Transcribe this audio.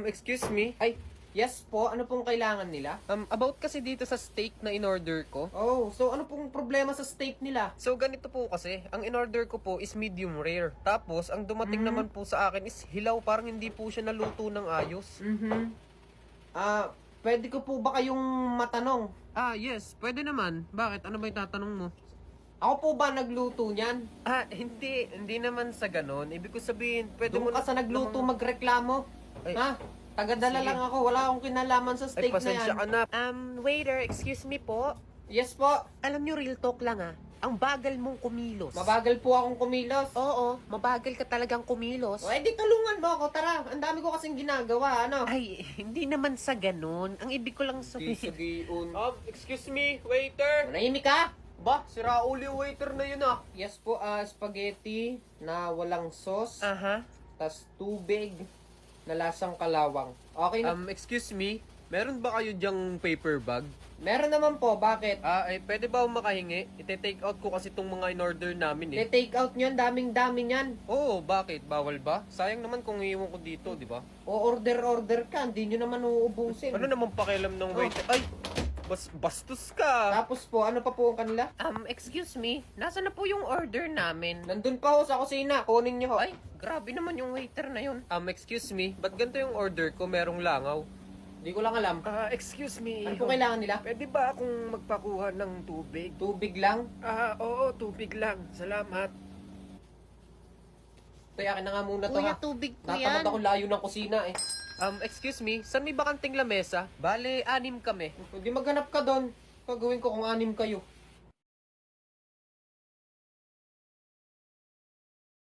Excuse me? Ay, yes po. Ano pong kailangan nila? About kasi dito sa steak na in-order ko. Oh, so ano pong problema sa steak nila? So, ganito po kasi, ang in-order ko po is medium rare. Tapos, ang dumating naman po sa akin is hilaw, parang hindi po siya naluto ng ayos. Pwede ko po ba kayong matanong? Yes, pwede naman. Bakit? Ano ba yung tatanong mo? Ako po ba nagluto niyan? Hindi naman sa ganon. Ibig ko sabihin, pwede mo Doon ka sa nagluto magreklamo? Ay, Ha? Tagadala sige. lang ako. Wala akong kinalaman sa Ay, steak na pasensya yan. ka na. Waiter, excuse me po. Yes po. Alam nyo, real talk lang ang bagal mong kumilos. Mabagal po akong kumilos. Oo, mabagal ka talagang kumilos. O, di tulungan mo ako. Tara, ang dami ko kasing ginagawa. Ano? Ay, hindi naman sa ganun. Ang ibig ko lang sabihin... Sagiun. Excuse me, waiter. Manahimik ka? Ba, si Raul yung waiter na yun Yes po, spaghetti na walang sauce, Aha. tas tubig na lasang kalawang. Okay na? Excuse me, meron ba kayo dyang paper bag? Meron naman po, bakit? Pwede ba akong makahingi? Ite-take out ko kasi itong mga in-order namin Take out nyo, daming-dami nyan. Oo, bakit? Bawal ba? Sayang naman kung iiwan ko dito, di ba? O order ka, hindi nyo naman uubusin. Ano naman pakialam ng waiter? Ay! Bastos ka! Tapos po, ano pa po ang kanila? Excuse me, nasa na po yung order namin? Nandun pa ho sa kusina, kunin nyo ho. Ay, grabe naman yung waiter na yun. Excuse me, ba't ganito yung order ko merong langaw? Di ko lang alam. Excuse me. Ano po kailangan nila? Pwede ba akong magpakuha ng tubig? Tubig lang? Oo, tubig lang. Salamat. Tayo, akin na nga muna to Kuya, ha. tubig ko Tatamad yan. ako layo ng kusina eh. Excuse me, saan may bakanting lamesa? Bale, 6 kami. Hindi maghanap ka doon. Gagawin ko kung 6 kayo.